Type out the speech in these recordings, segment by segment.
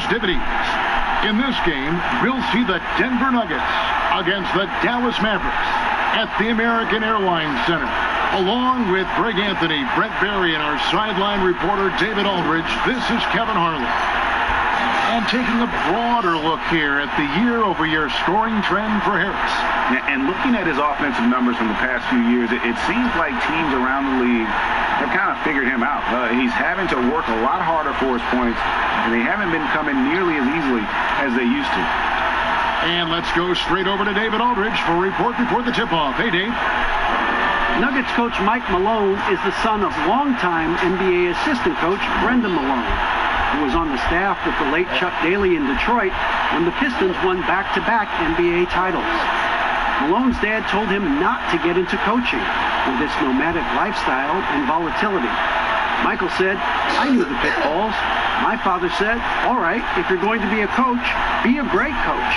festivities. In this game, we'll see the Denver Nuggets against the Dallas Mavericks at the American Airlines Center. Along with Greg Anthony, Brent Barry, and our sideline reporter David Aldridge, this is Kevin Harlan. And taking a broader look here at the year-over-year scoring trend for Harris. And looking at his offensive numbers from the past few years, it seems like teams around the league have kind of figured him out. He's having to work a lot harder for his points, and they haven't been coming nearly as easily as they used to. And let's go straight over to David Aldridge for a report before the tip-off. Hey, Dave. Nuggets coach Mike Malone is the son of longtime NBA assistant coach Brendan Malone, who was on the staff with the late Chuck Daly in Detroit when the Pistons won back-to-back NBA titles. Malone's dad told him not to get into coaching with its nomadic lifestyle and volatility. Michael said, "I knew the pitfalls. My father said, all right, if you're going to be a coach, be a great coach.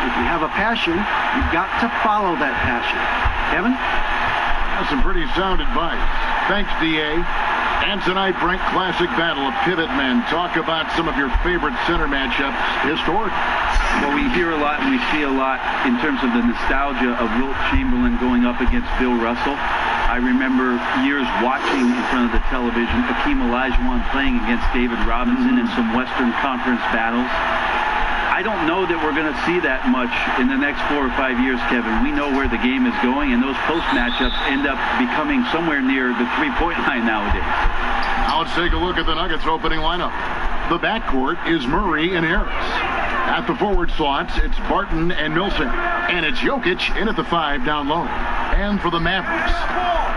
If you have a passion, you've got to follow that passion." Kevin? That's some pretty sound advice. Thanks, D.A. And tonight, Brent, classic battle of pivot men. Talk about some of your favorite center matchups historically. Well, we hear a lot and we see a lot in terms of the nostalgia of Wilt Chamberlain going up against Bill Russell. I remember years watching in front of the television Hakeem Olajuwon playing against David Robinson in some Western Conference battles. I don't know that we're going to see that much in the next 4 or 5 years, Kevin. We know where the game is going, and those post matchups end up becoming somewhere near the three-point line nowadays. Now let's take a look at the Nuggets opening lineup. The backcourt is Murray and Harris. At the forward slots, it's Barton and Millsap. And it's Jokic in at the 5 down low. And for the Mavericks,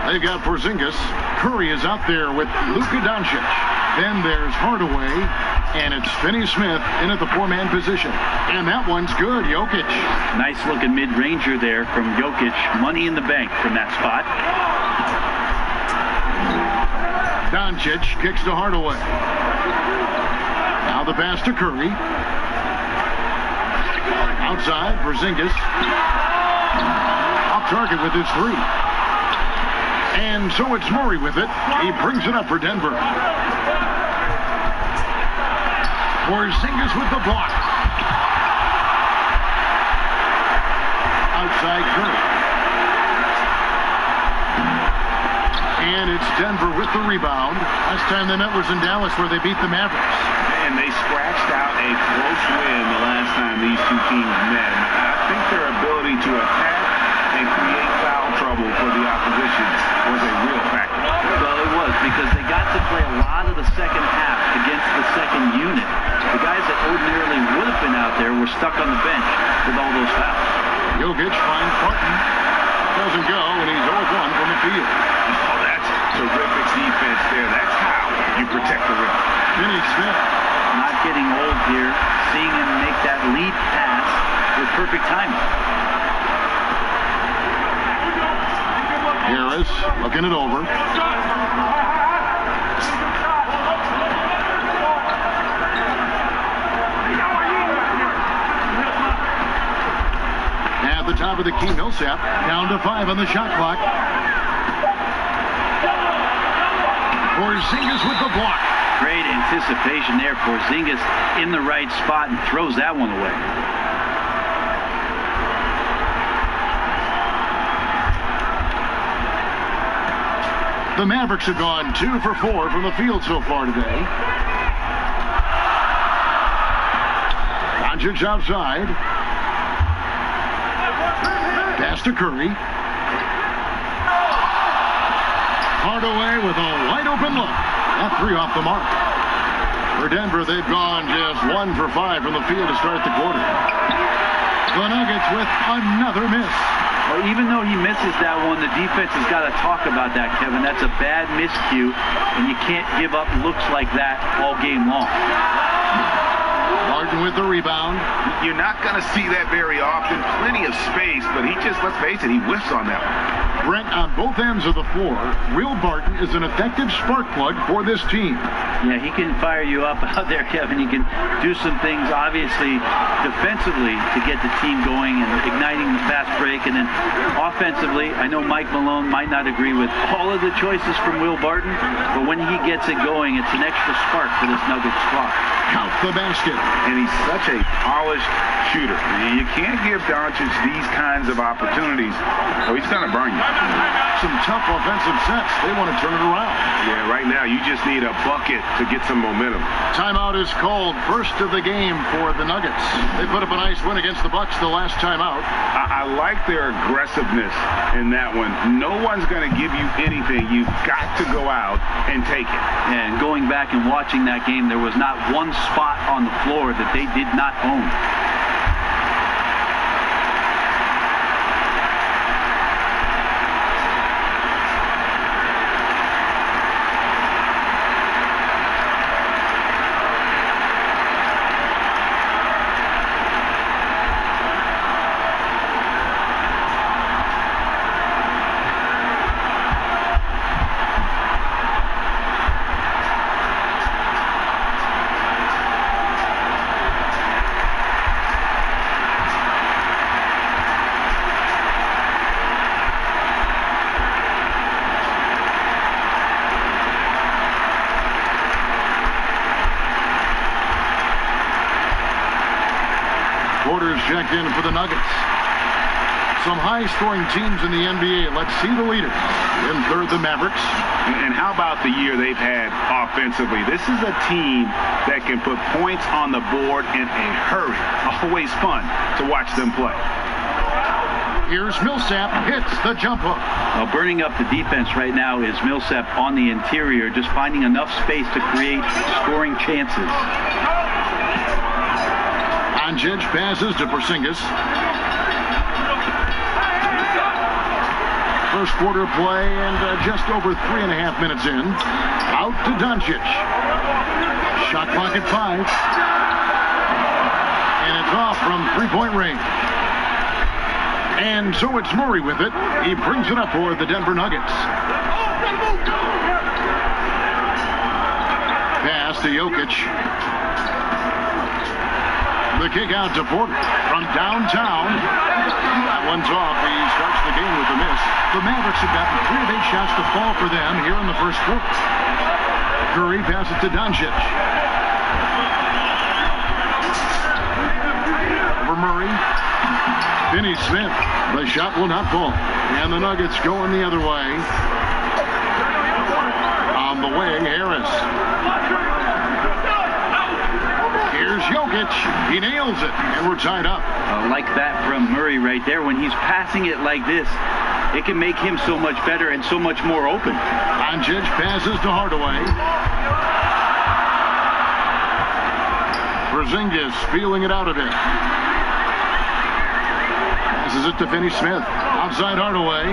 they've got Porzingis. Curry is out there with Luka Doncic. Then there's Hardaway. And it's Finney-Smith in at the 4-man position. And that one's good, Jokic. Nice looking mid-ranger there from Jokic. Money in the bank from that spot. Doncic kicks to Hardaway. Now the pass to Curry. Outside, Porzingis. Off target with his 3. And so it's Murray with it. He brings it up for Denver. Porzingis with the block. Outside Curry. And it's Denver with the rebound. Last time they met was in Dallas where they beat the Mavericks. And they scratched out a close win the last time these two teams met. I think their ability to attack and create foul trouble for the opposition was a real factor. Well, it was, because they got to play a lot of the second half against the second unit. The guys that ordinarily would have been out there were stuck on the bench with all those fouls. Jokic finds Barton. Doesn't go, and he's 0-1 from the field. Oh, that's terrific defense there. That's how you protect the rim. Finney-Smith. Not getting old here. Seeing him make that lead pass with perfect timing. Harris looking it over. At the top of the key, Millsap down to 5 on the shot clock. Porzingis with the block. Great anticipation there. Porzingis in the right spot and throws that one away. The Mavericks have gone 2 for 4 from the field so far today. Doncic outside. Pass to Curry. Hardaway with a wide open look. That 3 off the mark. For Denver, they've gone just 1 for 5 from the field to start the quarter. The Nuggets with another miss. Well, even though he misses that one, the defense has got to talk about that, Kevin. That's a bad miscue, and you can't give up looks like that all game long. Martin with the rebound. You're not going to see that very often. Plenty of space, but he just, let's face it, he whiffs on that one. Brent, on both ends of the floor, Will Barton is an effective spark plug for this team. Yeah, he can fire you up out there, Kevin. He can do some things, obviously, defensively to get the team going and igniting the fast break. And then offensively, I know Mike Malone might not agree with all of the choices from Will Barton, but when he gets it going, it's an extra spark for this Nuggets squad. Count the basket. And he's such a polished shooter. You can't give Doncic these kinds of opportunities, or he's going to burn you. Some tough offensive sets. They want to turn it around. Yeah, right now you just need a bucket to get some momentum. Timeout is called. First of the game for the Nuggets. They put up a nice win against the Bucks the last timeout. I like their aggressiveness in that one. No one's going to give you anything. You've got to go out and take it. And going back and watching that game, there was not one spot on the floor that they did not own. Checked in for the Nuggets. Some high-scoring teams in the NBA. Let's see the leaders. In third, the Mavericks. And how about the year they've had offensively? This is a team that can put points on the board in a hurry. Always fun to watch them play. Here's Millsap, hits the jump hook. Well, burning up the defense right now is Millsap on the interior, just finding enough space to create scoring chances. Doncic passes to Porzingis. First quarter play and just over 3.5 minutes in. Out to Doncic. Shot clock at 5. And it's off from three-point range. And so it's Murray with it. He brings it up for the Denver Nuggets. Pass to Jokic. The kick out to Porter from downtown. That one's off. He starts the game with a miss. The Mavericks have gotten 3 of 8 shots to fall for them here in the first quarter. Curry passes to Doncic. Over Murray. Finney Smith. The shot will not fall. And the Nuggets going the other way. On the wing, Harris. Here's Jokic. He nails it, and we're tied up. Like that from Murray right there. When he's passing it like this, it can make him so much better and so much more open. Doncic passes to Hardaway. Porzingis feeling it out a bit. Passes it to Finney Smith. Outside Hardaway.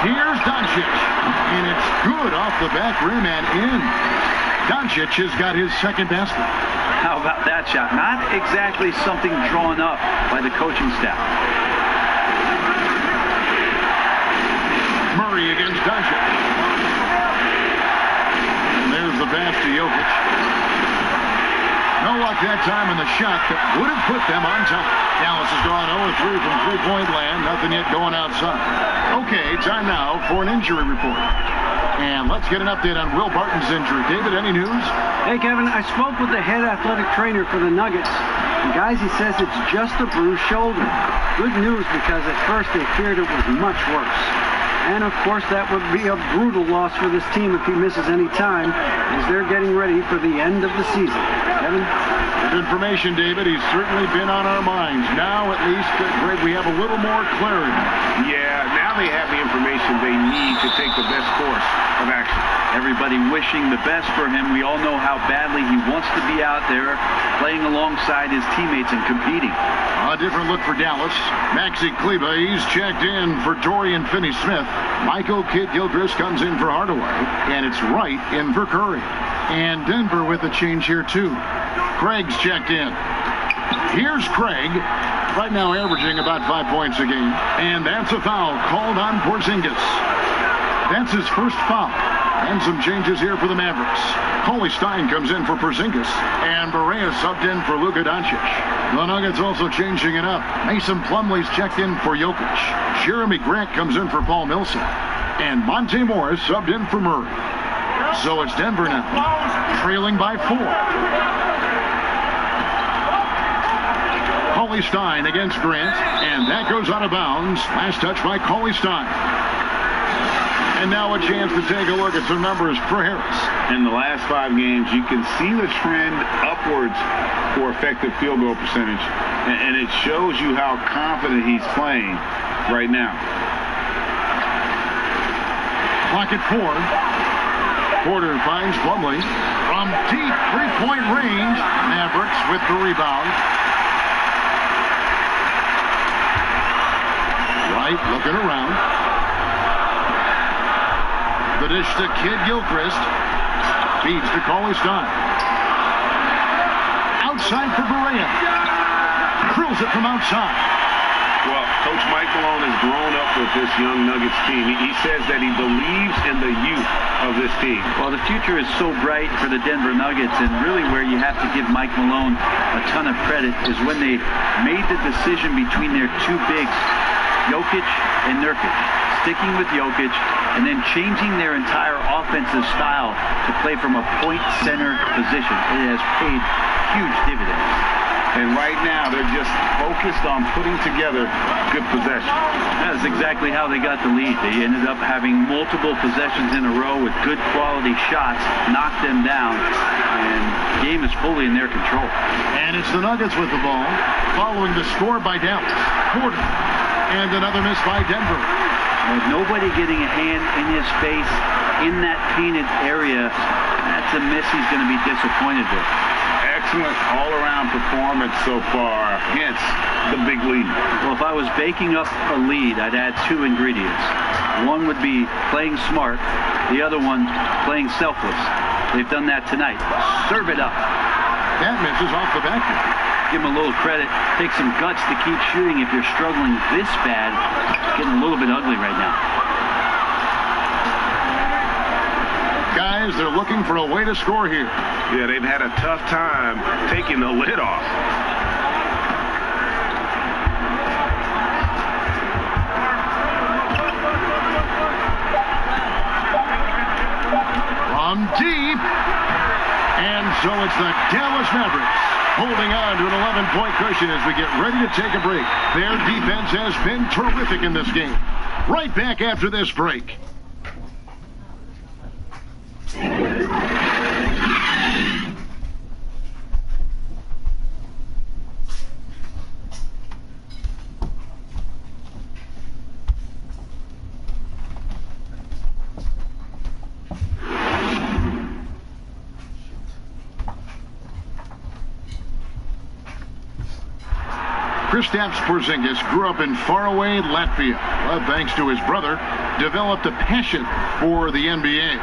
Here's Doncic. And it's good off the back rim and in. Doncic has got his second basket. How about that shot? Not exactly something drawn up by the coaching staff. Murray against Doncic. And there's the pass to Jokic. No luck that time in the shot that would have put them on top. Dallas has gone 0-3 from three-point land. Nothing yet going outside. Okay, time now for an injury report. And let's get an update on Will Barton's injury. David, any news? Hey, Kevin, I spoke with the head athletic trainer for the Nuggets. And guys, he says it's just a bruised shoulder. Good news, because at first they feared it was much worse. And, of course, that would be a brutal loss for this team if he misses any time, as they're getting ready for the end of the season. Kevin? Good information, David. He's certainly been on our minds. Now, at least, Greg, we have a little more clarity. Yeah, now they have the information they need to take the best course of action. Everybody wishing the best for him. We all know how badly he wants to be out there playing alongside his teammates and competing. A different look for Dallas. Maxi Kleba, he's checked in for Dorian Finney-Smith. Michael Kidd-Gilchrist comes in for Hardaway. And it's Wright in for Curry. And Denver with a change here, too. Craig's checked in. Here's Craig, right now averaging about 5 points a game. And that's a foul called on Porzingis. That's his first foul. And some changes here for the Mavericks. Cauley Stein comes in for Porzingis. And Barea subbed in for Luka Doncic. The Nuggets also changing it up. Mason Plumlee's checked in for Jokic. Jeremy Grant comes in for Paul Millsap. And Monte Morris subbed in for Murray. So it's Denver now, trailing by 4. Cauley Stein against Grant. And that goes out of bounds. Last touch by Cauley Stein. And now a chance to take a look at some numbers for Harris. In the last 5 games, you can see the trend upwards for effective field goal percentage. And it shows you how confident he's playing right now. Clock at 4. Porter finds Plumlee from deep three-point range. Mavericks with the rebound. Right, looking around. The dish to Kid Gilchrist. Feeds to Cauley Stein. Outside for Barea. Drills it from outside. Well, Coach Mike Malone has grown up with this young Nuggets team. He says that he believes in the youth of this team. Well, the future is so bright for the Denver Nuggets, and really where you have to give Mike Malone a ton of credit is when they made the decision between their 2 bigs, Jokic and Nurkic, sticking with Jokic, and then changing their entire offensive style to play from a point center position. It has paid huge dividends. And right now, they're just focused on putting together good possession. That's exactly how they got the lead. They ended up having multiple possessions in a row with good quality shots, knocked them down, and the game is fully in their control. And it's the Nuggets with the ball, following the score by Dallas. Porter. And another miss by Denver. With nobody getting a hand in his face in that painted area, that's a miss he's going to be disappointed with. Excellent all-around performance so far against the big lead. Well, if I was baking up a lead, I'd add 2 ingredients. One would be playing smart. The other one, playing selfless. They've done that tonight. Serve it up. That misses off the backboard. Give him a little credit. Take some guts to keep shooting if you're struggling this bad. It's getting a little bit ugly right now. Guys, they're looking for a way to score here. Yeah, they've had a tough time taking the lid off. From deep. And so it's the Dallas Mavericks holding on to an 11-point cushion as we get ready to take a break. Their defense has been terrific in this game. Right back after this break. Kristaps Porzingis grew up in faraway Latvia, but thanks to his brother, developed a passion for the NBA.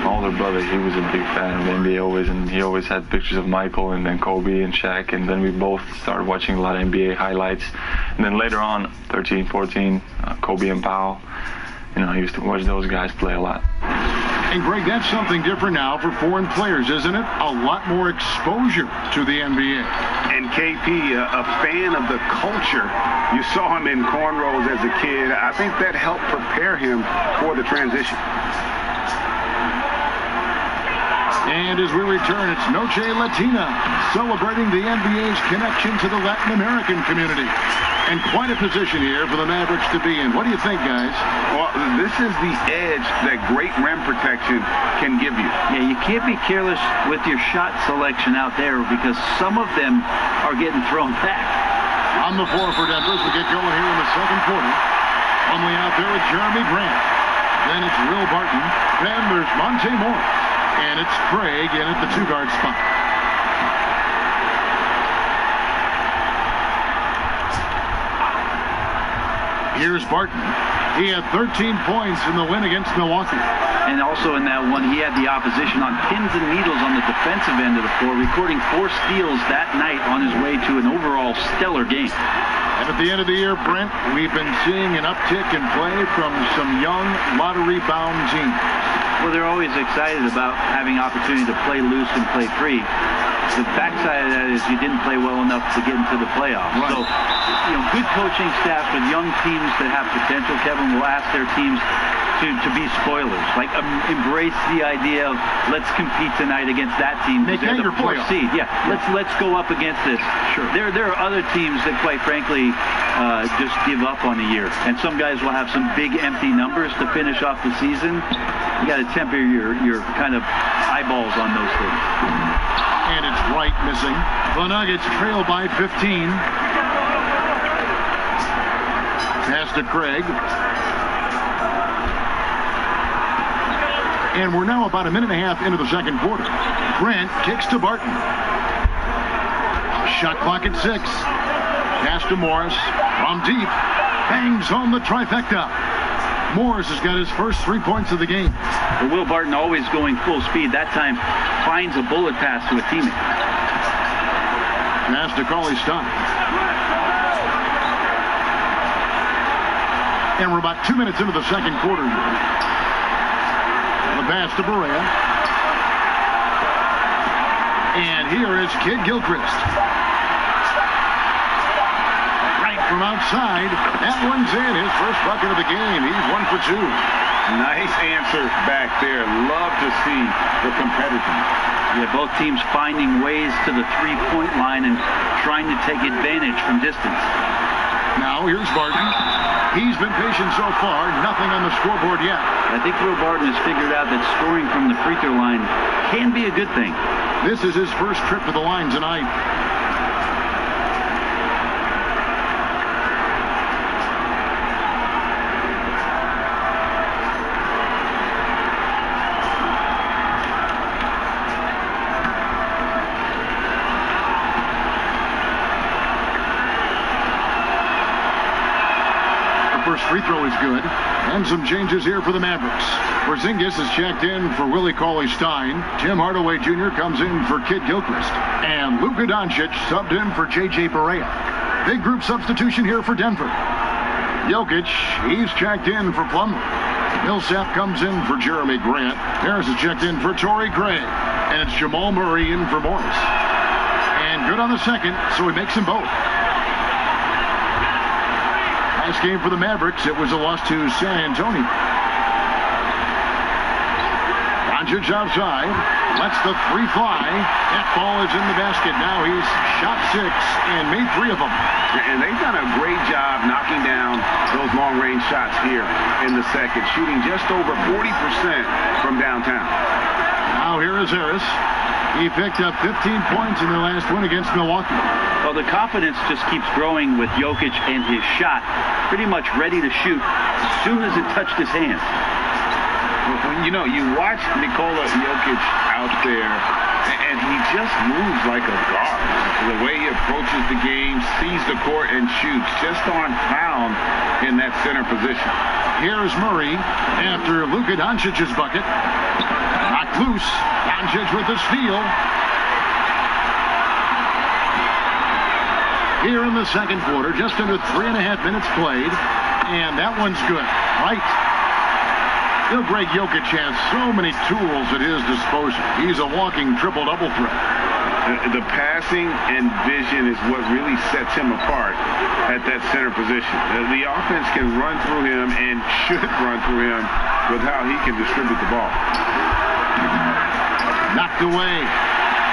My older brother, he was a big fan of the NBA always, and he always had pictures of Michael and then Kobe and Shaq, and then we both started watching a lot of NBA highlights. And then later on, 13, 14, Kobe and Powell, I used to watch those guys play a lot. And Greg, that's something different now for foreign players, isn't it? A lot more exposure to the NBA. And KP, a fan of the culture. You saw him in cornrows as a kid. I think that helped prepare him for the transition. And as we return, it's Noche Latina, celebrating the NBA's connection to the Latin American community. And quite a position here for the Mavericks to be in. What do you think, guys? Well, this is the edge that great rim protection can give you. Yeah, you can't be careless with your shot selection out there because some of them are getting thrown back. On the floor for Denver as we get going here in the second quarter. Only out there with Jeremy Grant. Then it's Will Barton. Then there's Monte Morris. And it's Craig in at the 2-guard spot. Here's Barton. He had 13 points in the win against Milwaukee. And also in that one, he had the opposition on pins and needles on the defensive end of the floor, recording 4 steals that night on his way to an overall stellar game. And at the end of the year, Brent, we've been seeing an uptick in play from some young lottery-bound teams. Well, they're always excited about having opportunity to play loose and play free. The backside of that is you didn't play well enough to get into the playoffs. Right. So, good coaching staff with young teams that have potential, Kevin, will ask their teams to be spoilers. Like, embrace the idea of let's compete tonight against that team. Make they're that the your 4th playoff. seed. Yeah, let's go up against this. Sure. There are other teams that, quite frankly, just give up on a year. And some guys will have some big empty numbers to finish off the season. You got to temper your kind of eyeballs on those things. And it's Wright missing. The Nuggets trail by 15. Pass to Craig. And we're now about a minute and a half into the second quarter. Grant kicks to Barton. Shot clock at 6. Pass to Morris. From deep. Bangs home the trifecta. Morris has got his first 3 points of the game. But Will Barton, always going full speed, that time finds a bullet pass to a teammate. Pass to Cauley Stein. And we're about 2 minutes into the second quarter. The pass to Berea. And here is Kid Gilchrist. Right from outside. That one's in. His first bucket of the game. He's 1 for 2. Nice answer back there. Love to see the competitiveness. Yeah, both teams finding ways to the three-point line and trying to take advantage from distance. Now here's Barton. He's been patient so far. Nothing on the scoreboard yet. I think Will Barton has figured out that scoring from the free throw line can be a good thing. This is his first trip to the line tonight. First free throw is good. And some changes here for the Mavericks. Porzingis is checked in for Willie Cauley-Stein. Tim Hardaway Jr. comes in for Kid Gilchrist. And Luka Doncic subbed in for J.J. Barea. Big group substitution here for Denver. Jokic, he's checked in for Plumlee. Millsap comes in for Jeremy Grant. Harris is checked in for Torrey Craig. And it's Jamal Murray in for Morris. And good on the second, so he makes them both. Last game for the Mavericks, it was a loss to San Antonio. Doncic outside, lets the 3 fly. That ball is in the basket. Now he's shot 6 and made 3 of them. And they've done a great job knocking down those long-range shots here in the second, shooting just over 40% from downtown. Now here is Harris. He picked up 15 points in the last one against Milwaukee. Well, the confidence just keeps growing with Jokic and his shot pretty much ready to shoot as soon as it touched his hands. You watch Nikola Jokic out there, and he just moves like a guard. The way he approaches the game, sees the court, and shoots just on pound in that center position. Here's Murray after Luka Doncic's bucket. Knocked loose. Doncic with the steal. Here in the second quarter, just under 3.5 minutes played, and that one's good. Right. Greg Jokic has so many tools at his disposal. He's a walking triple-double threat. The passing and vision is what really sets him apart at that center position. The offense can run through him and should run through him with how he can distribute the ball. Knocked away.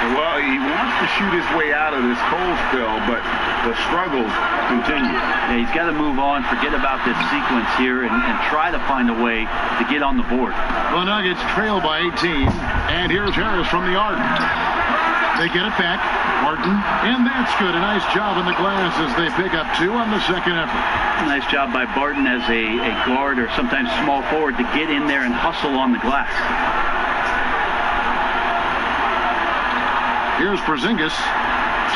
Well, he wants to shoot his way out of this cold spell, but the struggles continue. Yeah, he's got to move on, forget about this sequence here, and try to find a way to get on the board. The Nuggets trail by 18, and here's Harris from the arc. They get it back. Barton, and that's good. A nice job in the glass as they pick up 2 on the second effort. Nice job by Barton as a guard or sometimes small forward to get in there and hustle on the glass. Here's Porzingis,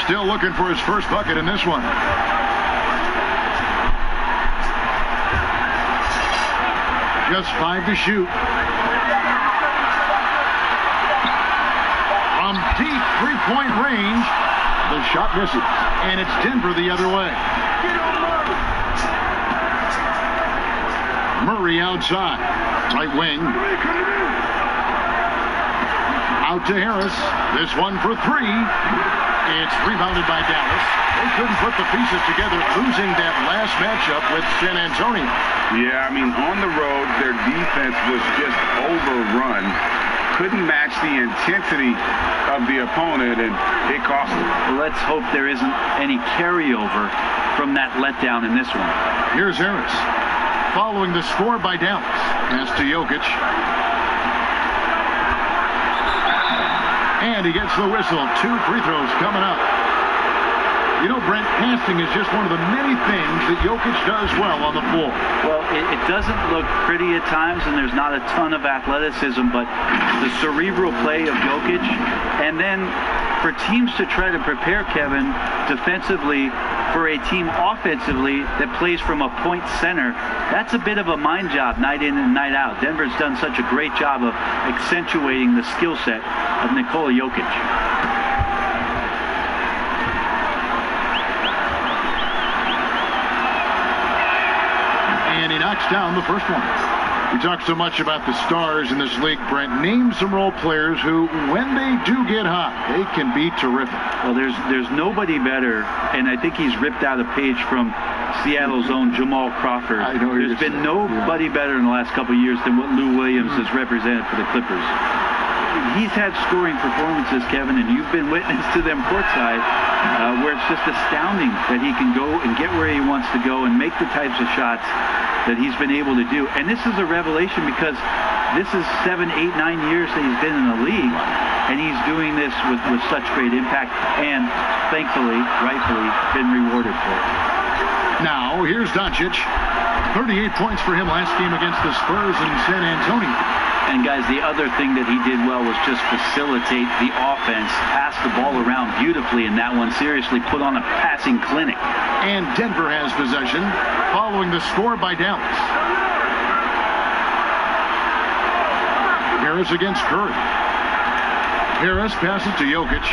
still looking for his first bucket in this one. Just 5 to shoot. three-point range. The shot misses, and it's Denver the other way. Murray outside. Right wing. Out to Harris. This one for three. It's rebounded by Dallas. They couldn't put the pieces together, losing that last matchup with San Antonio. Yeah, I mean, on the road, their defense was just overrun. Couldn't match the intensity of the opponent, and it cost them. Well, let's hope there isn't any carryover from that letdown in this one. Here's Harris. Following the score by Dallas. Pass to Jokic. And he gets the whistle. 2 free throws coming up. You know, Brent, passing is just one of the many things that Jokic does well on the floor. Well, it doesn't look pretty at times, and there's not a ton of athleticism, but the cerebral play of Jokic, and then for teams to try to prepare Kevin defensively for a team offensively that plays from a point center, that's a bit of a mind job night in and night out. Denver's done such a great job of accentuating the skill set of Nikola Jokic. And he knocks down the first one. We talk so much about the stars in this league, Brent. Name some role players who, when they do get hot, they can be terrific. Well, there's nobody better, and I think he's ripped out a page from Seattle's own Jamal Crawford. There's been nobody better in the last couple of years than what Lou Williams has represented for the Clippers. He's had scoring performances, Kevin, and you've been witness to them courtside, where it's just astounding that he can go and get where he wants to go and make the types of shots that he's been able to do. And this is a revelation because this is 7, 8, 9 years that he's been in the league, and he's doing this with such great impact and, thankfully, rightfully, been rewarded for it. Now, here's Doncic. 38 points for him last game against the Spurs in San Antonio. And, guys, the other thing that he did well was just facilitate the offense, pass the ball around beautifully in that one, seriously put on a passing clinic. And Denver has possession, following the score by Dallas. Harris against Curry. Harris passes to Jokic.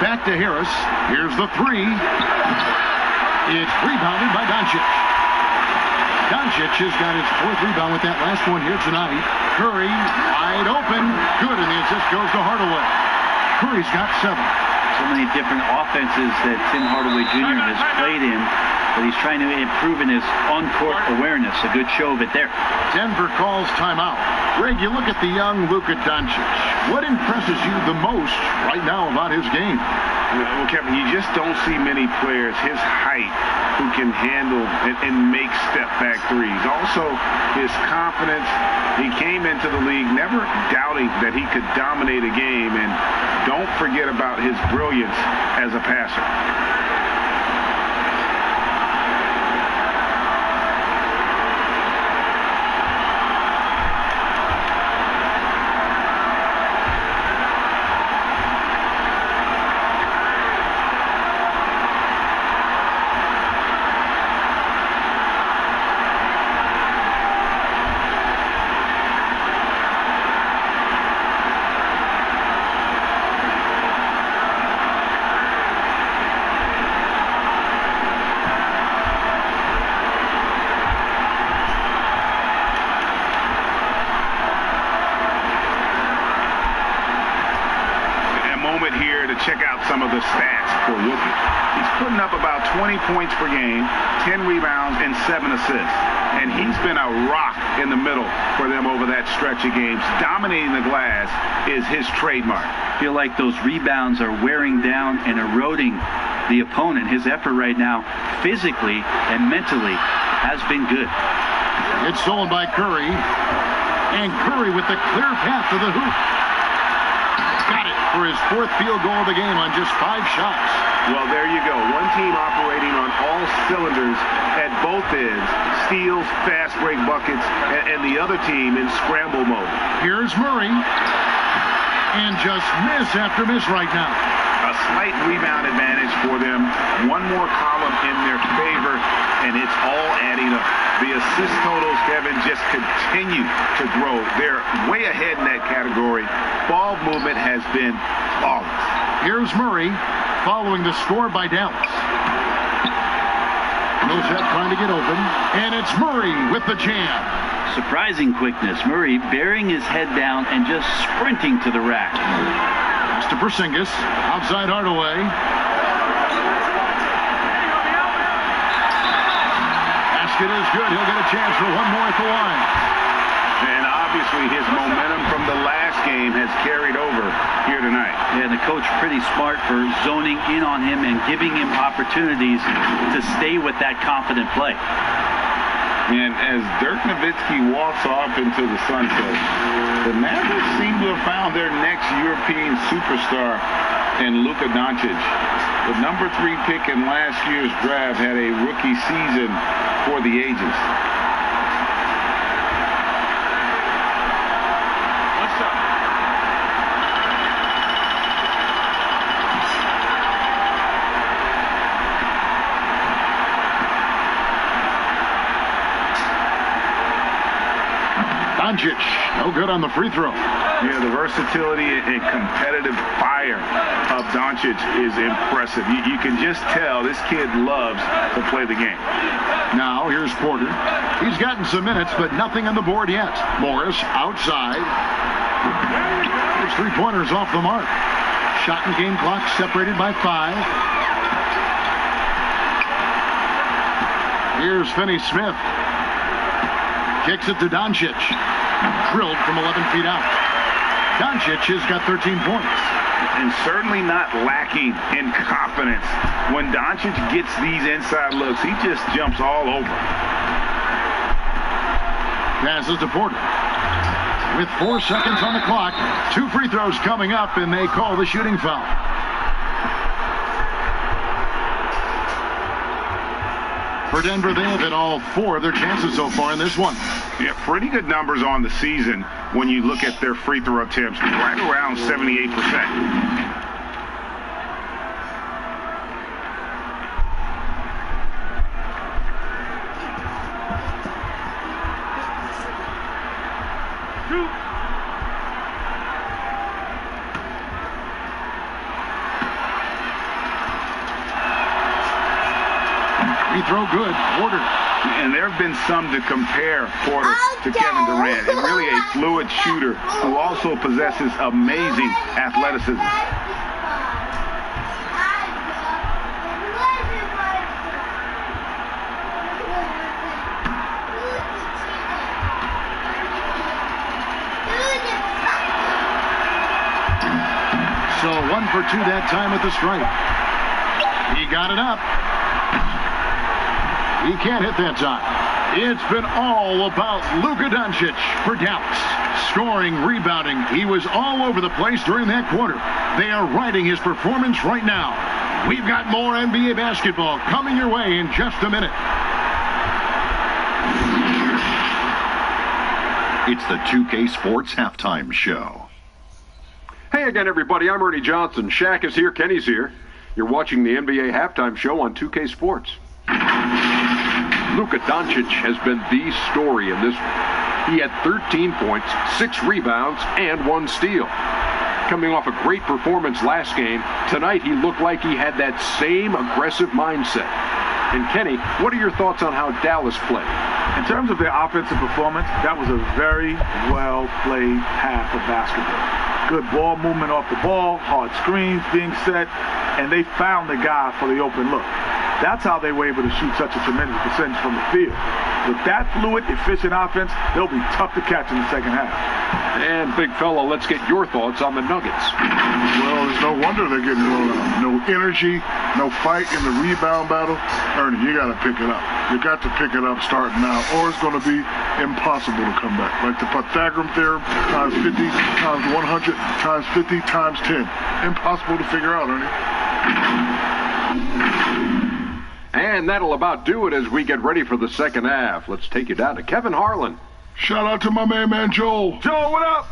Back to Harris. Here's the three. It's rebounded by Doncic. Doncic has got his 4th rebound with that last one here tonight. Curry wide open. Good, and the assist goes to Hardaway. Curry's got 7. So many different offenses that Tim Hardaway Jr. has played in, but he's trying to improve in his on-court awareness. A good show of it there. Denver calls timeout. Greg, you look at the young Luka Doncic. What impresses you the most right now about his game? Well, Kevin, you just don't see many players his height who can handle and make step-back threes. Also, his confidence. He came into the league never doubting that he could dominate a game, and don't forget about his brilliance as a passer. Check out some of the stats for Jokic. He's putting up about 20 points per game, 10 rebounds, and 7 assists. And he's been a rock in the middle for them over that stretch of games. Dominating the glass is his trademark. I feel like those rebounds are wearing down and eroding the opponent. His effort right now, physically and mentally, has been good. It's stolen by Curry. And Curry with the clear path to the hoop. Got it for his 4th field goal of the game on just 5 shots. Well, there you go. One team operating on all cylinders at both ends. Steals, fast break buckets, and the other team in scramble mode. Here's Murray. And just miss after miss right now. A slight rebound advantage for them. One more column in their favor, and it's all adding up. The assist totals, Kevin, just continue to grow. They're way ahead in that category. Ball movement has been flawless. Here's Murray following the score by Dallas. Millsap trying to get open, and it's Murray with the jam. Surprising quickness. Murray burying his head down and just sprinting to the rack. Pass to Porzingis. Outside Hardaway. Basket is good. He'll get a chance for one more at the line. And obviously his momentum from the last game has carried over here tonight. Yeah, the coach pretty smart for zoning in on him and giving him opportunities to stay with that confident play. And as Dirk Nowitzki walks off into the sunset, the Mavericks seem to have found their next European superstar in Luka Doncic. The number 3 pick in last year's draft had a rookie season for the ages. What's up? Doncic, no good on the free throw. Yeah, the versatility and competitive fire of Doncic is impressive. You can just tell this kid loves to play the game. Now, here's Porter. He's gotten some minutes, but nothing on the board yet. Morris outside. There's 3-pointers off the mark. Shot and game clock separated by 5. Here's Finney-Smith. Kicks it to Doncic. Drilled from 11 feet out. Doncic has got 13 points. And certainly not lacking in confidence. When Doncic gets these inside looks, he just jumps all over. Passes to Porter. With 4 seconds on the clock, 2 free throws coming up, and they call the shooting foul. For Denver, they have hit all 4 of their chances so far in this one. Yeah, pretty good numbers on the season when you look at their free throw attempts, right around 78%. Free throw good. Porter. And there have been some to compare Porter to Kevin Durant, and really a fluid shooter who also possesses amazing athleticism. So 1 for 2 that time at the stripe. He got it up. He can't hit that time. It's been all about Luka Doncic for Dallas. Scoring, rebounding. He was all over the place during that quarter. They are riding his performance right now. We've got more NBA basketball coming your way in just a minute. It's the 2K Sports Halftime Show. Hey again, everybody. I'm Ernie Johnson. Shaq is here. Kenny's here. You're watching the NBA Halftime Show on 2K Sports. Luka Doncic has been the story in this one. He had 13 points, 6 rebounds, and 1 steal. Coming off a great performance last game, tonight he looked like he had that same aggressive mindset. And Kenny, what are your thoughts on how Dallas played? In terms of their offensive performance, that was a very well-played half of basketball. Good ball movement off the ball, hard screens being set, and they found the guy for the open look. That's how they were able to shoot such a tremendous percentage from the field. With that fluid, efficient offense, they'll be tough to catch in the second half. And, big fella, let's get your thoughts on the Nuggets. Well, it's no wonder they're getting rolled out. No energy, no fight in the rebound battle. Ernie, you got to pick it up. You got to pick it up starting now, or it's going to be impossible to come back. Like the Pythagorean theorem, times 50, times 100, times 50, times 10. Impossible to figure out, Ernie. And that'll about do it as we get ready for the second half. Let's take you down to Kevin Harlan. Shout out to my man Joel. Joel, what up?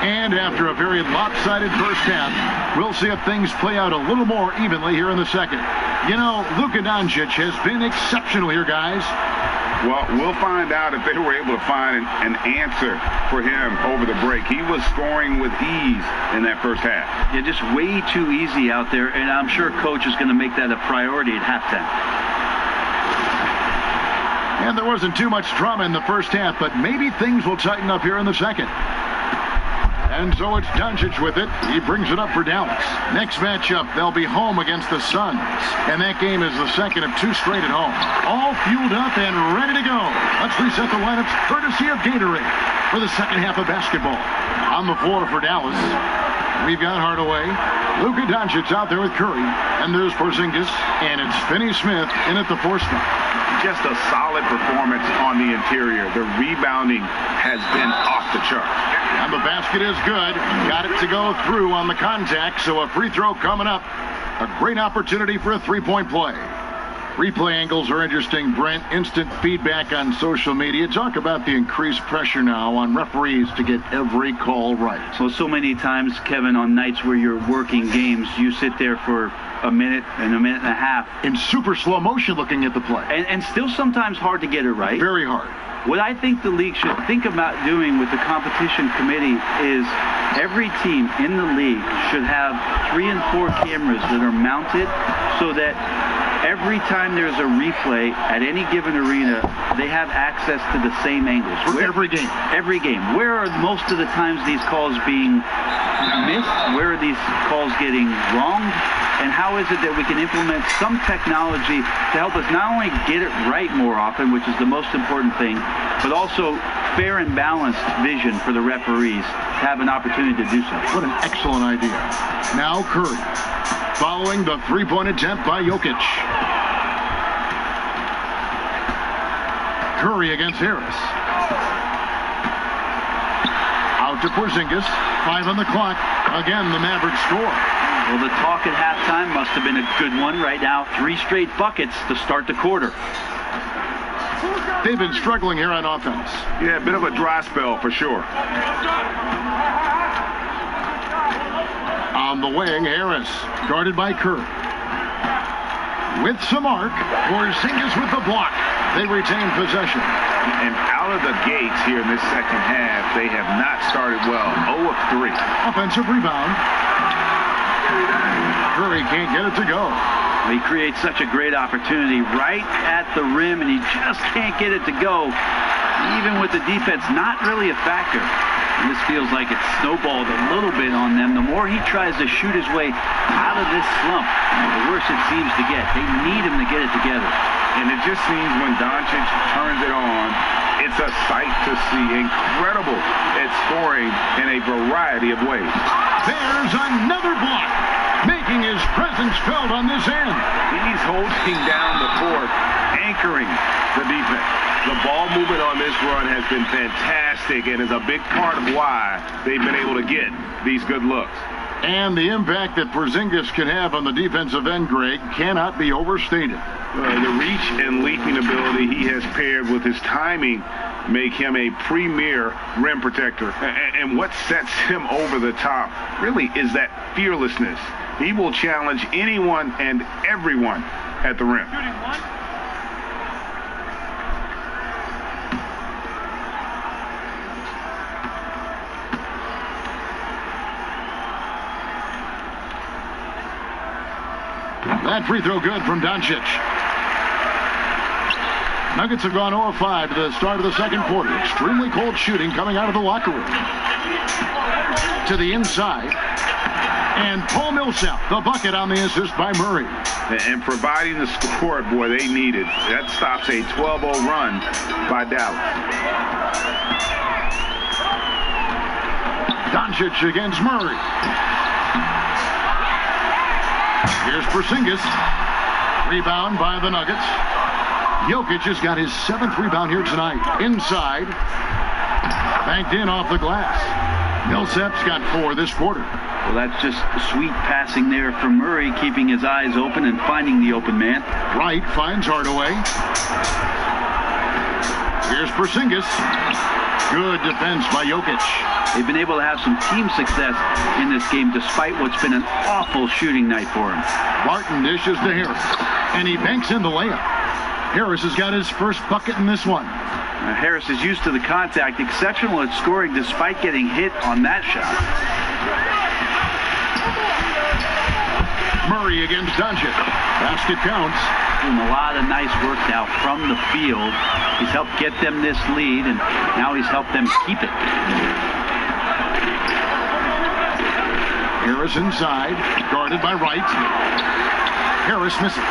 And after a very lopsided first half, we'll see if things play out a little more evenly here in the second. You know, Luka Doncic has been exceptional here, guys. Well, we'll find out if they were able to find an answer for him over the break. He was scoring with ease in that first half. Yeah, just way too easy out there, and I'm sure Coach is going to make that a priority at halftime. And there wasn't too much drama in the first half, but maybe things will tighten up here in the second. And so it's Doncic with it. He brings it up for Dallas. Next matchup, they'll be home against the Suns. And that game is the second of 2 straight at home. All fueled up and ready to go. Let's reset the lineups courtesy of Gatorade for the second half of basketball. On the floor for Dallas, we've got Hardaway. Luka Doncic out there with Curry. And there's Porzingis. And it's Finney-Smith in at the 4 spot. Just a solid performance on the interior. The rebounding has been off the chart. And the basket is good. Got it to go through on the contact, so a free throw coming up. A great opportunity for a three-point play. Replay angles are interesting, Brent. Instant feedback on social media. Talk about the increased pressure now on referees to get every call right. Well, so many times, Kevin, on nights where you're working games, you sit there for a minute and a half. In super slow motion looking at the play. And still sometimes hard to get it right. Very hard. What I think the league should think about doing with the competition committee is every team in the league should have 3 and 4 cameras that are mounted so that every time there's a replay at any given arena, they have access to the same angles. For every game. Every game. Where are most of the times these calls being missed? Where are these calls getting wronged? And how is it that we can implement some technology to help us not only get it right more often, which is the most important thing, but also fair and balanced vision for the referees to have an opportunity to do so. What an excellent idea. Now Curry, following the three-point attempt by Jokic. Curry against Harris. Out to Porzingis. 5 on the clock. Again, the Mavericks score. Well, the talk at halftime must have been a good one. Right now, 3 straight buckets to start the quarter. They've been struggling here on offense. Yeah, a bit of a dry spell for sure. On the wing, Harris, guarded by Curry. With some arc, Porzingis with the block. They retain possession. And out of the gates here in this second half, they have not started well. 0 of 3. Offensive rebound. Curry can't get it to go. He creates such a great opportunity right at the rim, and he just can't get it to go. Even with the defense not really a factor. And this feels like it's snowballed a little bit on them. The more he tries to shoot his way out of this slump, the worse it seems to get. They need him to get it together. And it just seems when Doncic turns it on, it's a sight to see. Incredible at scoring in a variety of ways. There's another block, making his presence felt on this end. He's holding down the court, anchoring the defense. The ball movement on this run has been fantastic and is a big part of why they've been able to get these good looks. And the impact that Porzingis can have on the defensive end, Greg, cannot be overstated. The reach and leaping ability he has paired with his timing make him a premier rim protector. And what sets him over the top really is that fearlessness. He will challenge anyone and everyone at the rim. That free throw good from Doncic. Nuggets have gone 0 of 5 to the start of the second quarter. Extremely cold shooting coming out of the locker room. To the inside. And Paul Millsap, the bucket on the assist by Murray. And providing the scoreboard they needed. That stops a 12-0 run by Dallas. Doncic against Murray. Here's Porzingis. Rebound by the Nuggets. Jokic has got his 7th rebound here tonight. Inside. Banked in off the glass. Millsap's got 4 this quarter. Well, that's just sweet passing there from Murray, keeping his eyes open and finding the open man. Wright finds Hardaway. Here's Porzingis. Good defense by Jokic. They've been able to have some team success in this game despite what's been an awful shooting night for him. Barton dishes to Harris. And he banks in the layup. Harris has got his first bucket in this one. Harris is used to the contact, exceptional at scoring despite getting hit on that shot. Murray against Doncic. Basket counts. Doing a lot of nice work now from the field. He's helped get them this lead, and now he's helped them keep it. Harris inside, guarded by Wright. Harris misses.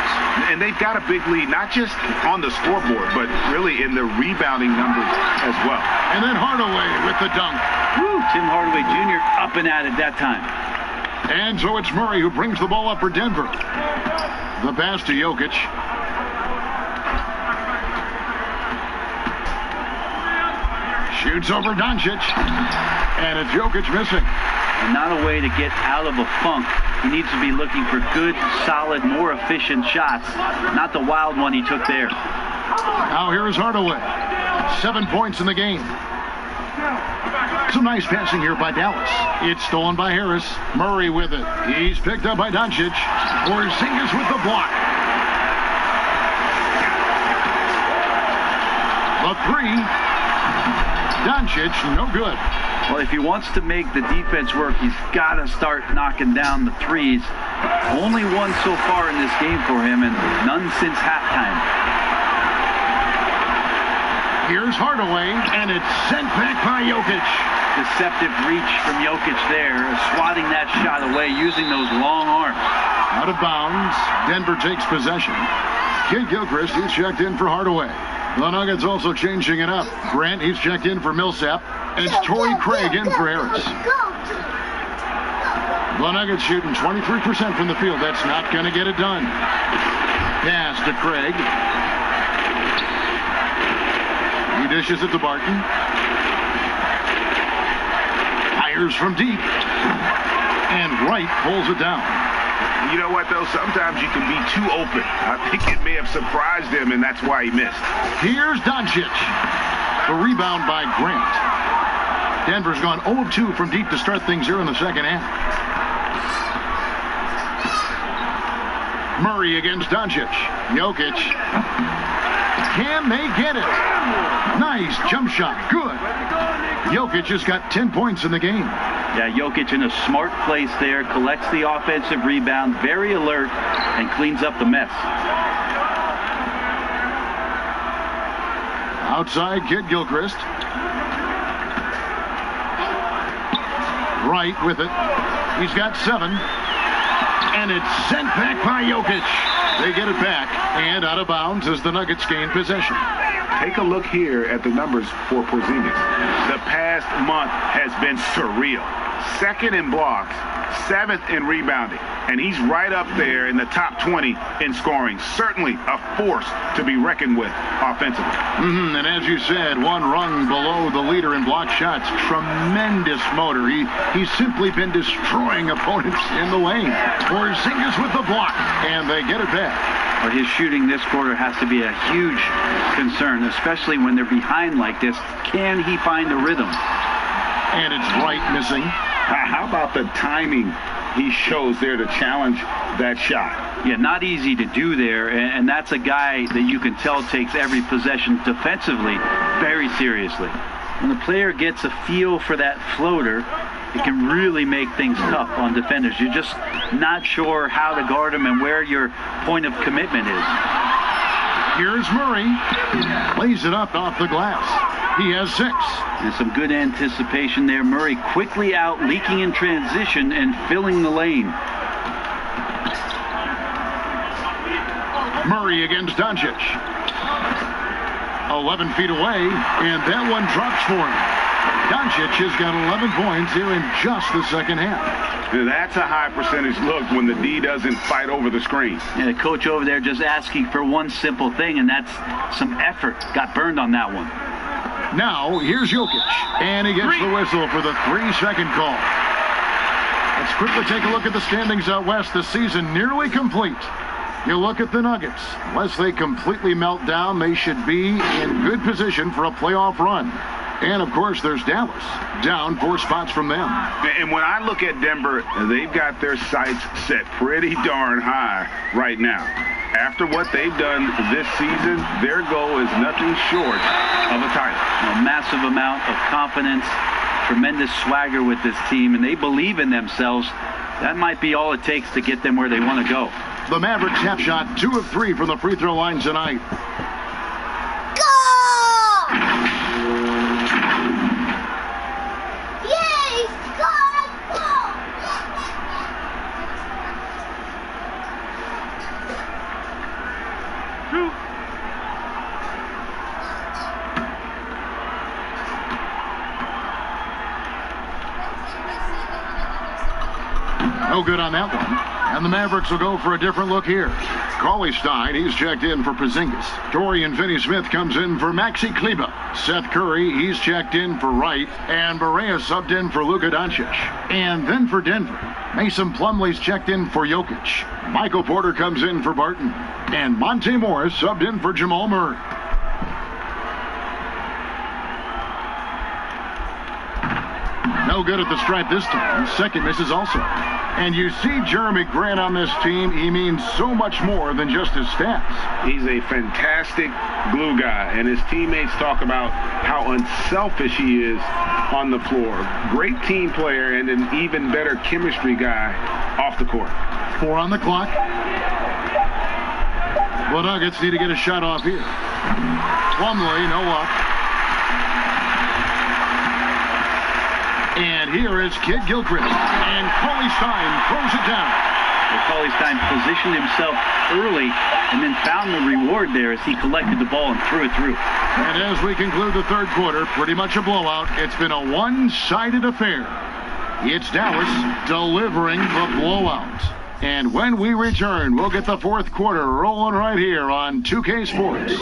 And they've got a big lead, not just on the scoreboard, but really in the rebounding numbers as well. And then Hardaway with the dunk. Woo, Tim Hardaway Jr. up and at it that time. And so it's Murray who brings the ball up for Denver. The pass to Jokic. Shoots over Doncic. And it's Jokic missing. And not a way to get out of a funk. He needs to be looking for good, solid, more efficient shots. Not the wild one he took there. Now here is Hardaway. 7 points in the game. Some nice passing here by Dallas. It's stolen by Harris. Murray with it. He's picked up by Doncic. Porzingis with the block. The three. Doncic, no good. Well, if he wants to make the defense work, he's got to start knocking down the threes. Only one so far in this game for him, and none since halftime. Here's Hardaway, and it's sent back by Jokic. Deceptive reach from Jokic there, swatting that shot away, using those long arms. Out of bounds. Denver takes possession. Kid Gilchrist, he's checked in for Hardaway. The Nuggets also changing it up. Grant, he's checked in for Millsap. And it's Torrey Craig in for Harris. The Nuggets shooting 23% from the field. That's not going to get it done. Pass to Craig. He dishes it to Barton. Fires from deep. And Wright pulls it down. You know what, though? Sometimes you can be too open. I think it may have surprised him, and that's why he missed. Here's Doncic. The rebound by Grant. Denver's gone 0 of 2 from deep to start things here in the second half. Murray against Doncic. Jokic. Can they get it? Nice jump shot. Good. Jokic has got 10 points in the game. Yeah, Jokic in a smart place there, collects the offensive rebound, very alert, and cleans up the mess. Outside, Kid Gilchrist. Wright with it. He's got 7. And it's sent back by Jokic. They get it back. And out of bounds as the Nuggets gain possession. Take a look here at the numbers for Porzingis. The past month has been surreal. 2nd in blocks, 7th in rebounding, and he's right up there in the top 20 in scoring. Certainly a force to be reckoned with offensively. And as you said, one rung below the leader in block shots. Tremendous motor. He's simply been destroying opponents in the lane. Porzingis with the block, and they get it back. But his shooting this quarter has to be a huge concern, especially when they're behind like this. Can he find a rhythm? And it's Wright missing. How about the timing he shows there to challenge that shot? Yeah, not easy to do there, and that's a guy that you can tell takes every possession defensively very seriously. When the player gets a feel for that floater, it can really make things tough on defenders. You're just not sure how to guard them and where your point of commitment is. Here's Murray. Lays it up off the glass. He has 6. And some good anticipation there. Murray quickly out, leaking in transition and filling the lane. Murray against Doncic. 11 feet away, and that one drops for him. Doncic has got 11 points here in just the second half. That's a high percentage look when the D doesn't fight over the screen. And the coach over there just asking for one simple thing, and that's some effort. Got burned on that one. Now, here's Jokic, and he gets the whistle for the 3-second call. Let's quickly take a look at the standings out west. The season nearly complete. You look at the Nuggets. Unless they completely melt down, they should be in good position for a playoff run. And, of course, there's Dallas, down 4 spots from them. And when I look at Denver, they've got their sights set pretty darn high right now. After what they've done this season, their goal is nothing short of a title. A massive amount of confidence, tremendous swagger with this team, and they believe in themselves. That might be all it takes to get them where they want to go. The Mavericks have shot 2 of 3 from the free throw line tonight. No good on that one. And the Mavericks will go for a different look here. Cauley-Stein, he's checked in for Porzingis. Dorian Finney-Smith comes in for Maxi Kleber. Seth Curry, he's checked in for Wright. And Barea subbed in for Luka Doncic. And then for Denver, Mason Plumlee's checked in for Jokic. Michael Porter comes in for Barton. And Monte Morris subbed in for Jamal Murray. No good at the stripe this time. Second misses also. And you see Jeremy Grant on this team. He means so much more than just his stats. He's a fantastic glue guy, and his teammates talk about how unselfish he is on the floor. Great team player and an even better chemistry guy off the court. 4 on the clock. The Nuggets need to get a shot off here. Plumlee, no luck. And here is Kid Gilchrist. And Cauley-Stein throws it down. Well, Cauley-Stein positioned himself early and then found the reward there as he collected the ball and threw it through. And as we conclude the third quarter, pretty much a blowout. It's been a one-sided affair. It's Dallas delivering the blowout. And when we return, we'll get the fourth quarter rolling right here on 2K Sports.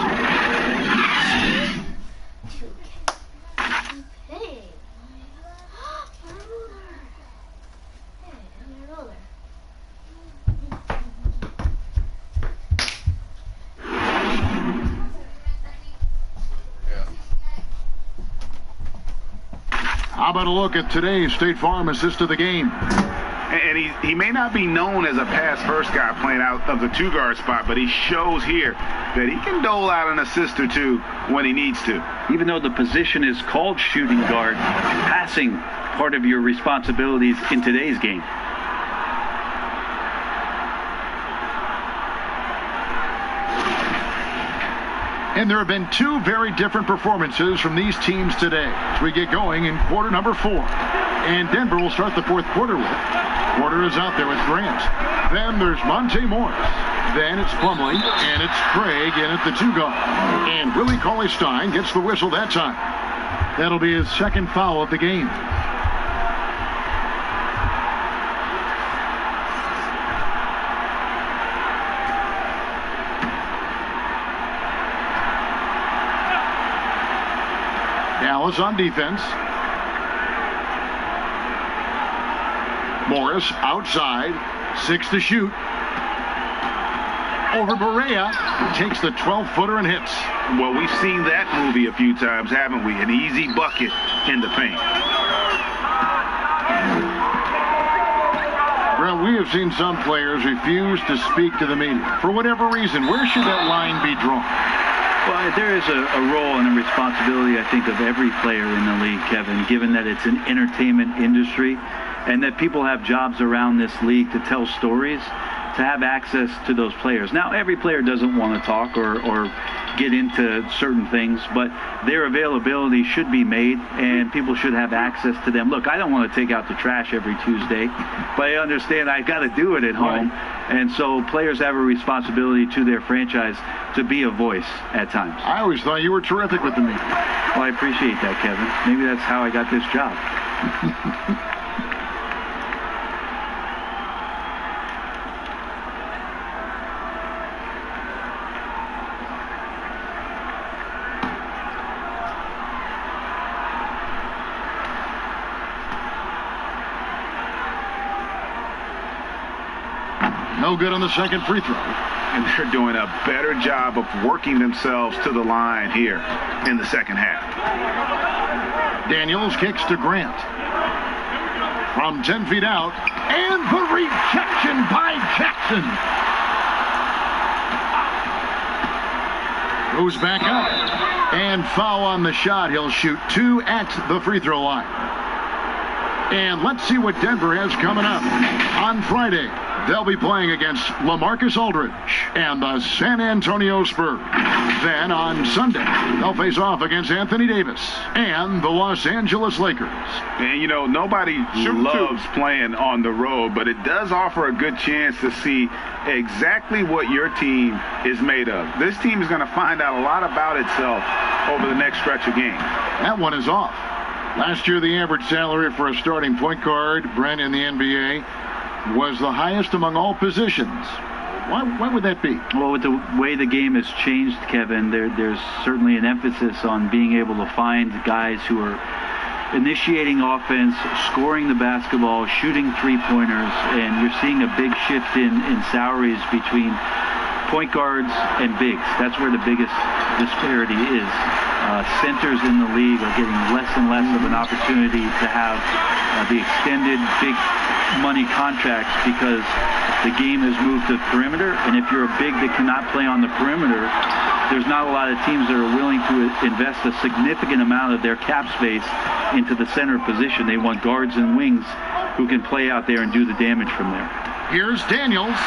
How about a look at today's State Farm assist of the game? And he may not be known as a pass-first guy playing out of the two-guard spot, but he shows here that he can dole out an assist or two when he needs to. Even though the position is called shooting guard, passing part of your responsibilities in today's game. And there have been 2 very different performances from these teams today as we get going in quarter number 4. And Denver will start the fourth quarter with. Porter is out there with Grant. Then there's Monte Morris. Then it's Plumlee, and it's Craig in at the 2-guard. And Willie Cauley-Stein gets the whistle that time. That'll be his second foul of the game. Dallas on defense. Morris outside, 6 to shoot. Over Barea, takes the 12-footer and hits. Well, we've seen that movie a few times, haven't we? An easy bucket in the paint. Well, we have seen some players refuse to speak to the media. For whatever reason, where should that line be drawn? Well, there is a role and a responsibility, I think, of every player in the league, Kevin, given that it's an entertainment industry and that people have jobs around this league to tell stories, to have access to those players. Now, every player doesn't want to talk or get into certain things, but their availability should be made, and people should have access to them. Look, I don't want to take out the trash every Tuesday, but I understand I've got to do it at home. Right. And so players have a responsibility to their franchise to be a voice at times. I always thought you were terrific with the media. Well, I appreciate that, Kevin. Maybe that's how I got this job. No good on the second free throw. And they're doing a better job of working themselves to the line here in the second half. Daniels kicks to Grant. From 10 feet out. And the rejection by Jackson. Goes back up. And foul on the shot. He'll shoot 2 at the free throw line. And let's see what Denver has coming up. On Friday, they'll be playing against LaMarcus Aldridge and the San Antonio Spurs. Then on Sunday, they'll face off against Anthony Davis and the Los Angeles Lakers. And, you know, nobody loves playing on the road, but it does offer a good chance to see exactly what your team is made of. This team is going to find out a lot about itself over the next stretch of games. That one is off. Last year, the average salary for a starting point guard, Brent, in the NBA, was the highest among all positions. Why would that be? Well, with the way the game has changed, Kevin, there's certainly an emphasis on being able to find guys who are initiating offense, scoring the basketball, shooting three-pointers, and you're seeing a big shift in salaries between point guards and bigs. That's where the biggest disparity is. Centers in the league are getting less and less of an opportunity to have the extended big money contracts because the game has moved to perimeter, and if you're a big that cannot play on the perimeter, there's not a lot of teams that are willing to invest a significant amount of their cap space into the center position. They want guards and wings who can play out there and do the damage from there. Here's Daniels.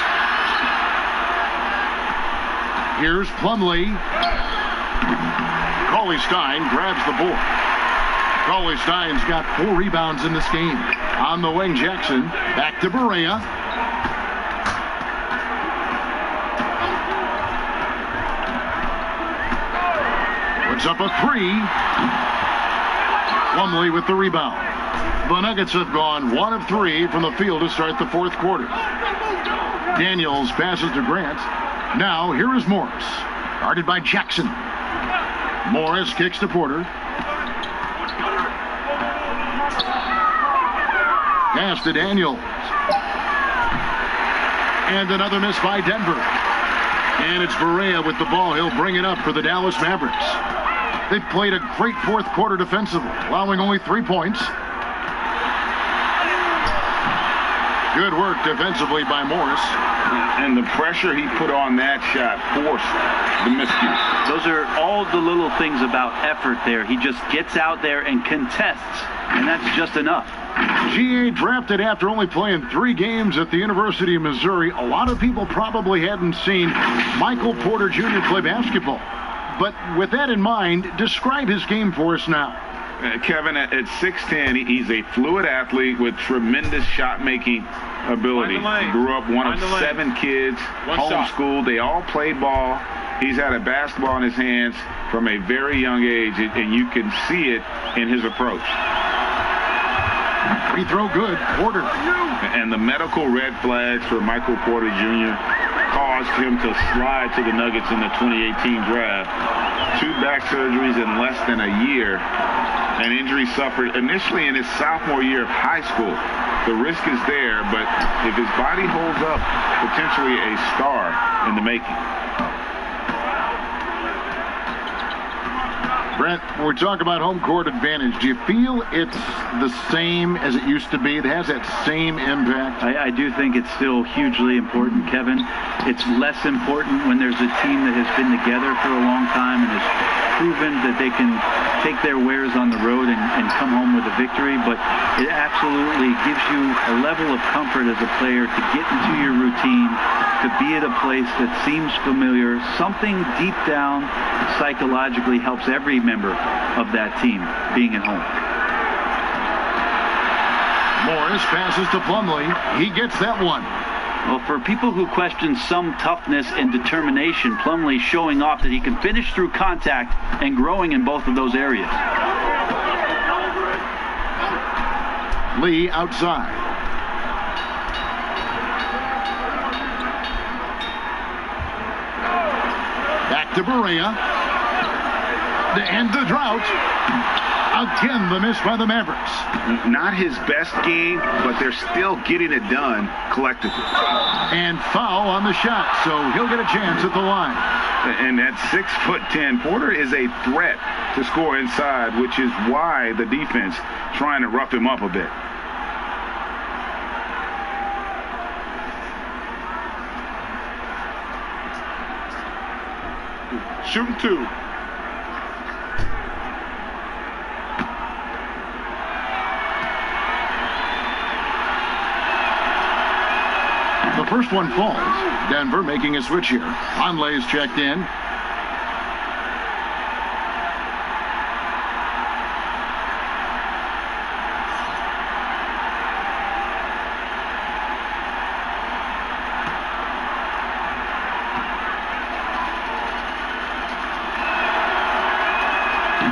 Here's Plumlee. Cauley-Stein grabs the board. Cauley-Stein's got 4 rebounds in this game. On the wing, Jackson. Back to Barea. Puts up a 3. Plumlee with the rebound. The Nuggets have gone 1 of 3 from the field to start the fourth quarter. Daniels passes to Grant. Now, here is Morris. Guarded by Jackson. Morris kicks to Porter. Pass to Daniels. And another miss by Denver. And it's Barea with the ball. He'll bring it up for the Dallas Mavericks. They've played a great fourth quarter defensively, allowing only 3 points. Good work defensively by Morris. And the pressure he put on that shot forced the miscues. Those are all the little things about effort there. He just gets out there and contests, and that's just enough. G.A. drafted after only playing 3 games at the University of Missouri. A lot of people probably hadn't seen Michael Porter Jr. play basketball. But with that in mind, describe his game for us now. Kevin, at 6'10", he's a fluid athlete with tremendous shot-making ability. He grew up one of 7 kids, homeschooled. They all played ball. He's had a basketball in his hands from a very young age, and you can see it in his approach. Free throw good. Porter. And the medical red flags for Michael Porter Jr. caused him to slide to the Nuggets in the 2018 draft. 2 back surgeries in less than a year. An injury suffered initially in his sophomore year of high school. The risk is there, but if his body holds up, potentially a star in the making. Brent, when we talk about home court advantage, do you feel it's the same as it used to be? It has that same impact? I do think it's still hugely important, Kevin. It's less important when there's a team that has been together for a long time and has proven that they can take their wares on the road and come home with a victory, but it absolutely gives you a level of comfort as a player to get into your routine, to be at a place that seems familiar. Something deep down psychologically helps every member of that team being at home. Morris passes to Plumlee. He gets that one. Well, for people who question some toughness and determination, Plumlee showing off that he can finish through contact and growing in both of those areas. Lee outside. Back to Barea. To end the drought. Again, the miss by the Mavericks. Not his best game, but they're still getting it done collectively. And foul on the shot, so he'll get a chance at the line. And at 6'10", Porter is a threat to score inside, which is why the defense trying to rough him up a bit. Shooting 2. The first one falls. Denver making a switch here. Conley's checked in.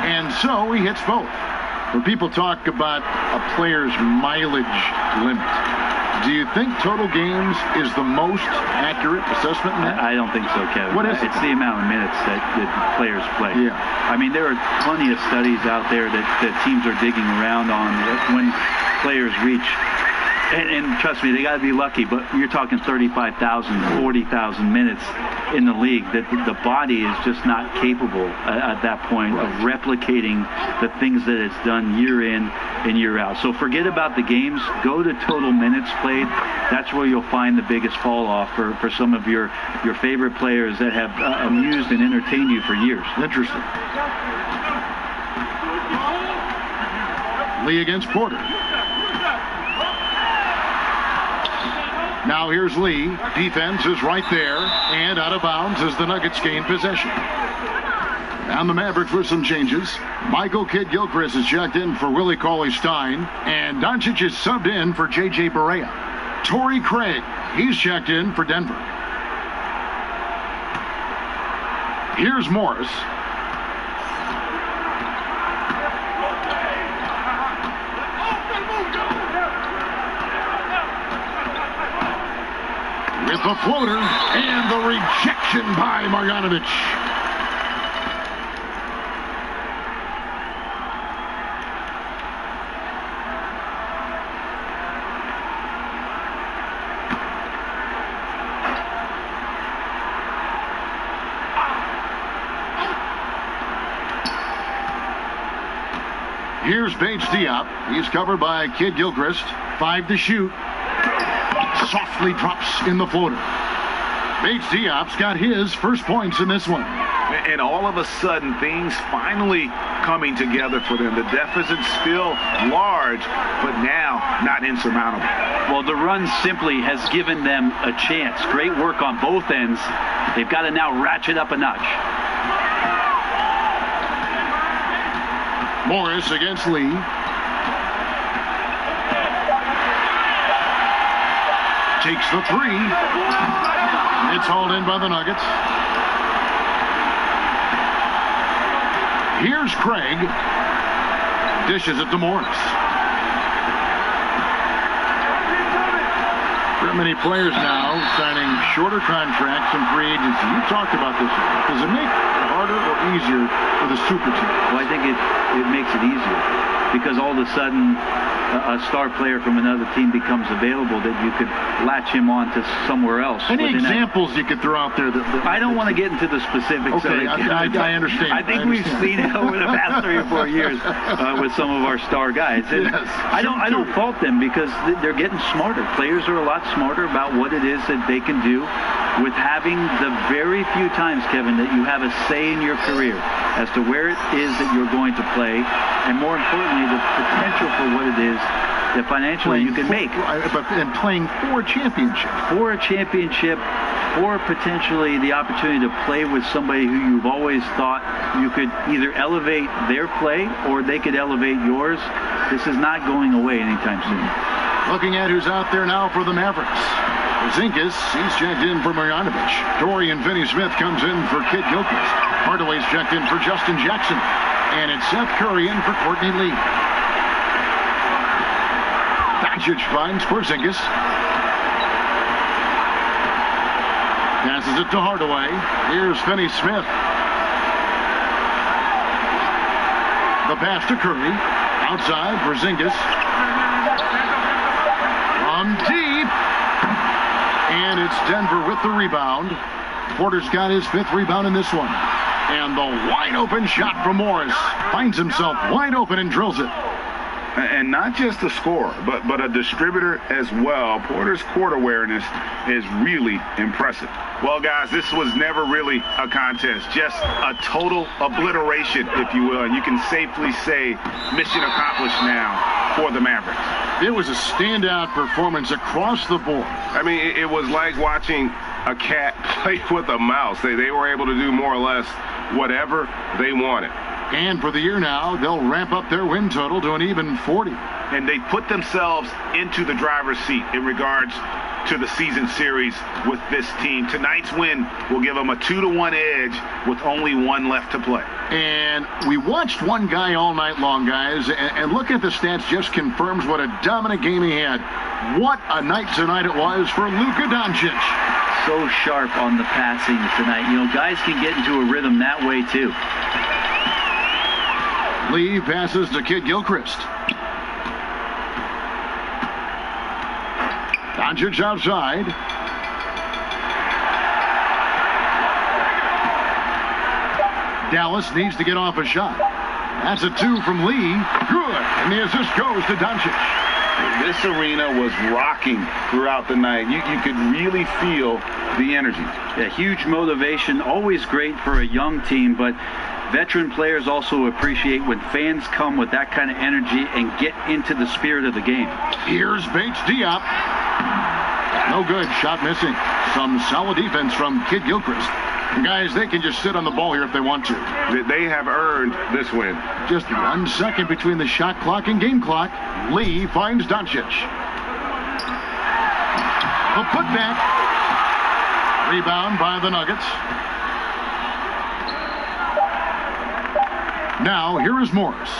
And so he hits both. When people talk about a player's mileage limit, do you think total games is the most accurate assessment? I don't think so, Kevin. What is it? It's the amount of minutes that players play. Yeah. I mean, there are plenty of studies out there that teams are digging around on when players reach. And trust me, they got to be lucky, but you're talking 35,000, 40,000 minutes in the league. That the body is just not capable at that point of replicating the things that it's done year in and year out. So forget about the games. Go to total minutes played. That's where you'll find the biggest fall off for some of your favorite players that have amused and entertained you for years. Interesting. Lee against Porter. Now here's Lee. Defense is right there. And out of bounds as the Nuggets gain possession. And the Mavericks with some changes. Michael Kidd-Gilchrist is checked in for Willie Cauley-Stein. And Doncic is subbed in for J.J. Barea. Torrey Craig, he's checked in for Denver. Here's Morris. With the floater and the rejection by Marjanovic. Here's Paige Diop. He's covered by Kidd-Gilchrist. 5 to shoot. Softly drops in the floater. Paige Diop's got his first points in this one. And all of a sudden, things finally coming together for them. The deficit's still large, but now not insurmountable. Well, the run simply has given them a chance. Great work on both ends. They've got to now ratchet up a notch. Morris against Lee. Takes the 3. It's hauled in by the Nuggets. Here's Craig. Dishes it to Morris. There are many players now signing shorter contracts in free agency. You talked about this. Does it make it harder or easier for the super team? Well, I think it makes it easier because all of a sudden a star player from another team becomes available that you could latch him on to somewhere else. Any examples you could throw out there? I don't want to get into the specifics. Okay, I understand. I think we've seen it over the past 3 or 4 years with some of our star guys. And yes, I don't fault them because they're getting smarter. Players are a lot smarter about what it is that they can do with having the very few times, Kevin, that you have a say in your career as to where it is that you're going to play, and more importantly, the potential for what it is that financially you can make. And playing for a championship. For a championship, or potentially the opportunity to play with somebody who you've always thought you could either elevate their play or they could elevate yours. This is not going away anytime soon. Looking at who's out there now for the Mavericks. Zinkas, he's checked in for Marjanovic. Dorian Finney-Smith comes in for Kidd-Gilchrist. Hardaway's checked in for Justin Jackson. And it's Seth Curry in for Courtney Lee. Doncic finds Porzingis. Passes it to Hardaway. Here's Finney-Smith. The pass to Curry. Outside, Porzingis. From deep. And it's Denver with the rebound. Porter's got his 5th rebound in this one. And the wide open shot from Morris. Finds himself wide open and drills it. And not just a scorer, but a distributor as well. Porter's court awareness is really impressive. Well, guys, this was never really a contest, just a total obliteration, if you will. And you can safely say mission accomplished now for the Mavericks. It was a standout performance across the board. I mean, it was like watching a cat play with a mouse. They were able to do more or less whatever they wanted. And for the year now, they'll ramp up their win total to an even 40. And they put themselves into the driver's seat in regards to the season series with this team. Tonight's win will give them a 2-1 edge with only one left to play. And we watched one guy all night long, guys, and look at the stats just confirms what a dominant game he had. What a night tonight it was for Luka Doncic. So sharp on the passing tonight. You know, guys can get into a rhythm that way, too. Lee passes to Kid Gilchrist. Doncic outside. Dallas needs to get off a shot. That's a 2 from Lee. Good. And the assist goes to Doncic. This arena was rocking throughout the night. You could really feel the energy. Yeah, huge motivation. Always great for a young team, but veteran players also appreciate when fans come with that kind of energy and get into the spirit of the game. Here's Bates Diop. No good. Shot missing. Some solid defense from Kid Gilchrist. Guys, they can just sit on the ball here if they want to. They have earned this win. Just 1 second between the shot clock and game clock. Lee finds Doncic. A putback. Rebound by the Nuggets. Now, here is Morris.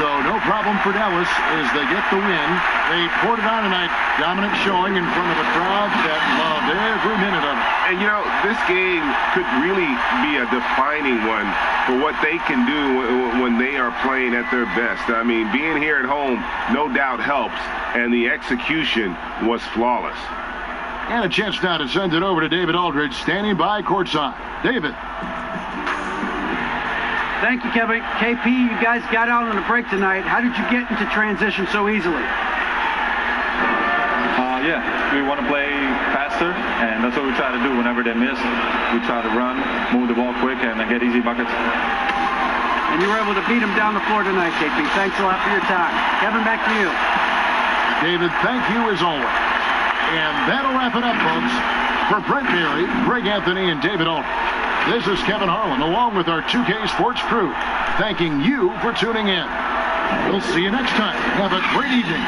So no problem for Dallas as they get the win. They poured it on tonight. Dominant showing in front of a crowd that loved every minute of it. And, you know, this game could really be a defining one for what they can do when they are playing at their best. I mean, being here at home no doubt helps, and the execution was flawless. And a chance now to send it over to David Aldridge, standing by courtside. David. Thank you, Kevin. KP, you guys got out on a break tonight. How did you get into transition so easily? Yeah, we want to play faster, and that's what we try to do whenever they miss. We try to run, move the ball quick, and get easy buckets. And you were able to beat them down the floor tonight, KP. Thanks a lot for your time. Kevin, back to you. David, thank you as always. And that'll wrap it up, folks. For Brent Berry, Greg Anthony, and David Aldridge, this is Kevin Harlan, along with our 2K Sports crew, thanking you for tuning in. We'll see you next time. Have a great evening.